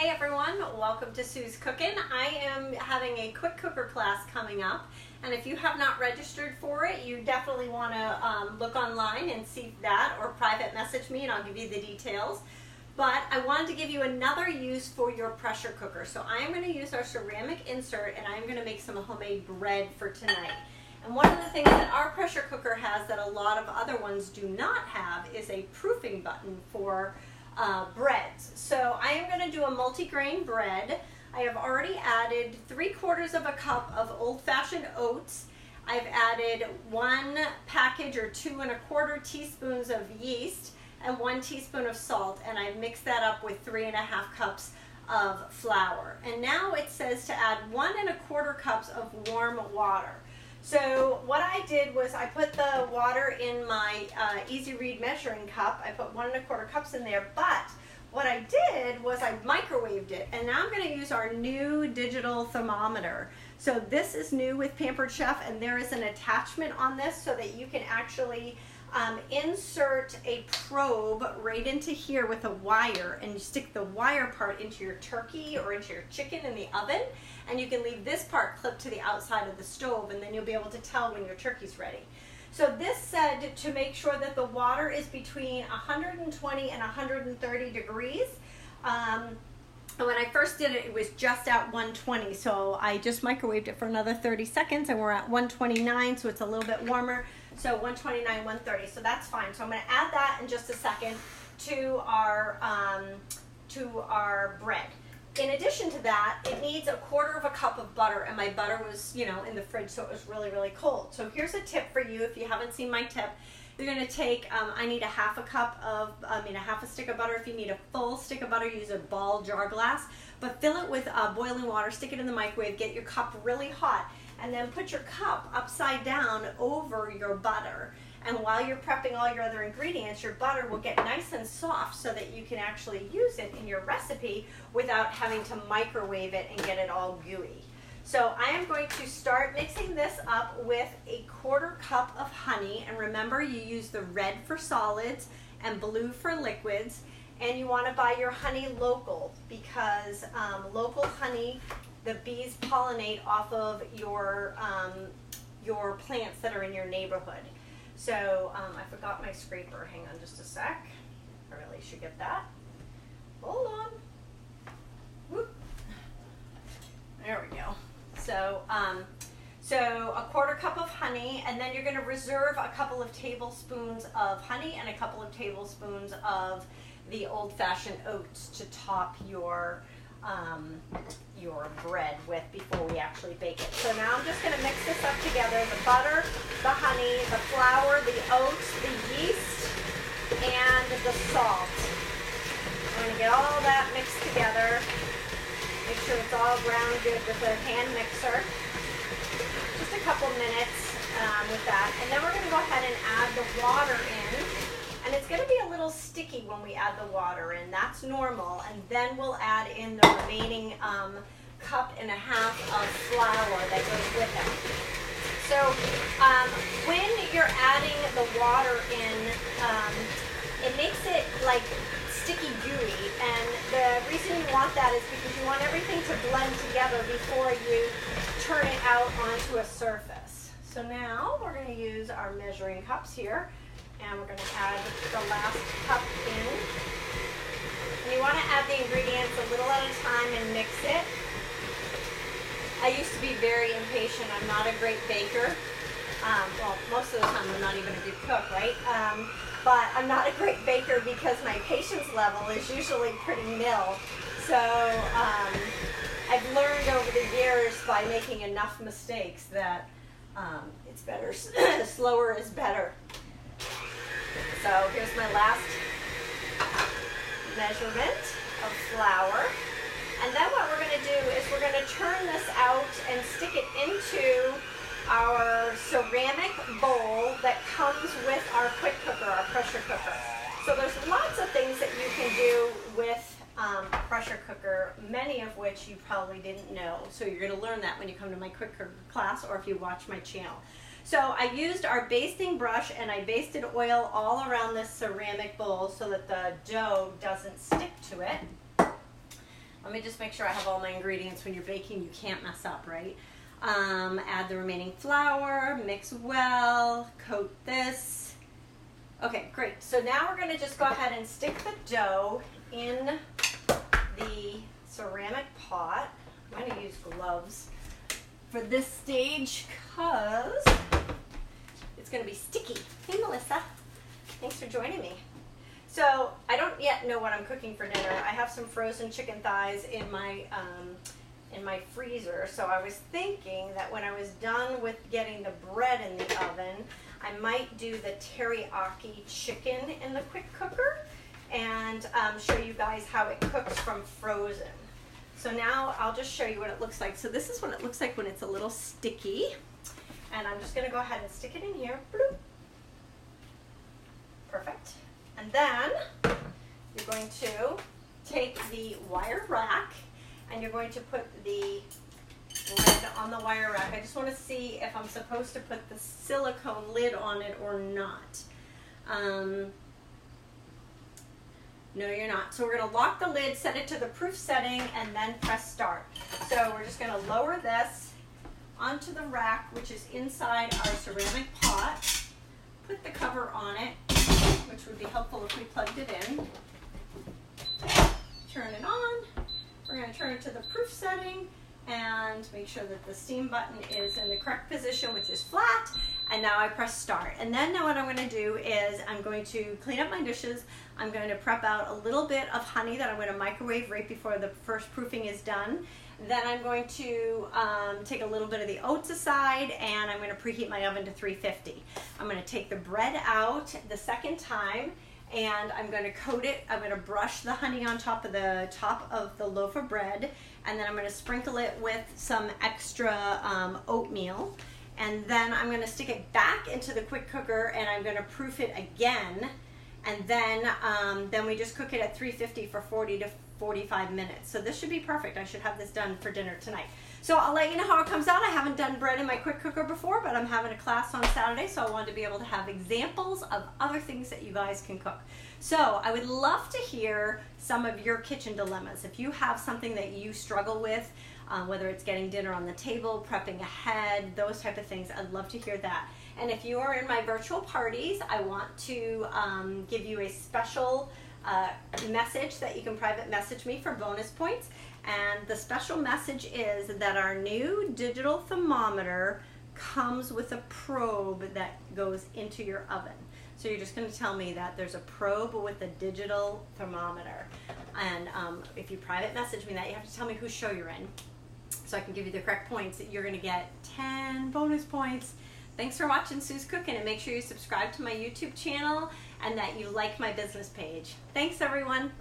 Hey everyone, welcome to Sue's Cooking. I am having a quick cooker class coming up, and if you have not registered for it, you definitely want to look online and see that, or private message me and I'll give you the details. But I wanted to give you another use for your pressure cooker. So I am going to use our ceramic insert and I'm going to make some homemade bread for tonight. And one of the things that our pressure cooker has that a lot of other ones do not have is a proofing button for breads. So I am going to do a multi-grain bread. I have already added 3/4 of a cup of old-fashioned oats. I've added 1 package or 2 1/4 teaspoons of yeast and 1 teaspoon of salt, and I mixed that up with 3 1/2 cups of flour. And now it says to add 1 1/4 cups of warm water. So what I did was I put the water in my easy read measuring cup. I put 1 1/4 cups in there, but what I did was I microwaved it, and now I'm going to use our new digital thermometer. So this is new with Pampered Chef, and there is an attachment on this so that you can actually insert a probe right into here with a wire, and you stick the wire part into your turkey or into your chicken in the oven, and you can leave this part clipped to the outside of the stove, and then you'll be able to tell when your turkey's ready. So this said to make sure that the water is between 120 and 130 degrees. And when I first did it, it was just at 120, so I just microwaved it for another 30 seconds, and we're at 129, so it's a little bit warmer. So 129, 130, so that's fine. So I'm going to add that in just a second to our bread. In addition to that, it needs 1/4 cup of butter, and my butter was, in the fridge, so it was really, really cold. So here's a tip for you if you haven't seen my tip. You're going to take, I need a half a stick of butter. If you need a full stick of butter, use a ball jar glass, but fill it with boiling water, stick it in the microwave, get your cup really hot, and then put your cup upside down over your butter. And while you're prepping all your other ingredients, your butter will get nice and soft so that you can actually use it in your recipe without having to microwave it and get it all gooey. So I am going to start mixing this up with 1/4 cup of honey. And remember, you use the red for solids and blue for liquids. And you want to buy your honey local, because local honey, the bees pollinate off of your plants that are in your neighborhood. So I forgot my scraper. Hang on just a sec. I really should get that. Hold on. Whoop. There we go. So, so 1/4 cup of honey, and then you're going to reserve a couple of tablespoons of honey and a couple of tablespoons of the old-fashioned oats to top your bread with before we actually bake it. So now I'm just going to mix this up together: the butter, the honey, the flour, the oats, the yeast, and the salt. I'm going to get all that mixed together. Make sure it's all ground good with a hand mixer. Just a couple minutes with that. And then we're going to go ahead and add the water in. And it's going to be a little sticky when we add the water in. That's normal. And then we'll add in the remaining 1.5 cups of flour that goes with it. So when you're adding the water in, it makes it like sticky gooey, and the reason you want that is because you want everything to blend together before you turn it out onto a surface. So now we're going to use our measuring cups here, and we're going to add the last cup in. And you want to add the ingredients a little at a time and mix it. I used to be very impatient. I'm not a great baker. Well, most of the time I'm not even a good cook, right? But I'm not a great baker because my patience level is usually pretty nil. So I've learned over the years by making enough mistakes that it's better, slower is better. So here's my last measurement of flour. And then what we're going to do is we're going to turn this out and stick it into our ceramic bowl that comes with our quick cooker, our pressure cooker. So there's lots of things that you can do with a pressure cooker, many of which you probably didn't know. So you're going to learn that when you come to my quick cooker class or if you watch my channel. So I used our basting brush and I basted oil all around this ceramic bowl so that the dough doesn't stick to it. Let me just make sure I have all my ingredients. When you're baking, you can't mess up, right? Add the remaining flour, mix well, coat this. Okay, great. So now we're going to just go ahead and stick the dough in the ceramic pot. I'm going to use gloves for this stage because it's going to be sticky. Hey, Melissa. Thanks for joining me. So I don't yet know what I'm cooking for dinner. I have some frozen chicken thighs in my freezer. So I was thinking that when I was done with getting the bread in the oven, I might do the teriyaki chicken in the quick cooker and show you guys how it cooks from frozen. So now I'll just show you what it looks like. So this is what it looks like when it's a little sticky. And I'm just going to go ahead and stick it in here. Bloop. Perfect. And then you're going to take the wire rack and you're going to put the bread on the wire rack. I just want to see if I'm supposed to put the silicone lid on it or not. No, you're not. So we're going to lock the lid, set it to the proof setting, and then press start. So we're just going to lower this onto the rack, which is inside our ceramic pot. Put the cover on it, which would be helpful if we plugged it in. Turn it on. We're going to turn it to the proof setting and make sure that the steam button is in the correct position, which is flat. And now I press start. And then now what I'm going to do is I'm going to clean up my dishes. I'm going to prep out a little bit of honey that I'm going to microwave right before the first proofing is done. Then I'm going to take a little bit of the oats aside and I'm going to preheat my oven to 350. I'm going to take the bread out the second time and I'm going to coat it. I'm going to brush the honey on top of the loaf of bread, and then I'm going to sprinkle it with some extra oatmeal, and then I'm going to stick it back into the quick cooker and I'm going to proof it again, and then we just cook it at 350 for 40 to 45 minutes. So this should be perfect. I should have this done for dinner tonight. So I'll let you know how it comes out. I haven't done bread in my quick cooker before, but I'm having a class on Saturday, so I wanted to be able to have examples of other things that you guys can cook. So I would love to hear some of your kitchen dilemmas. If you have something that you struggle with, whether it's getting dinner on the table, prepping ahead, those type of things, I'd love to hear that. And if you are in my virtual parties, I want to give you a special message that you can private message me for bonus points. And the special message is that our new digital thermometer comes with a probe that goes into your oven. So you're just going to tell me that there's a probe with a digital thermometer. And if you private message me that, you have to tell me whose show you're in, so I can give you the correct points. You're going to get 10 bonus points. Thanks for watching Sue's Cooking, and make sure you subscribe to my YouTube channel and that you like my business page. Thanks, everyone.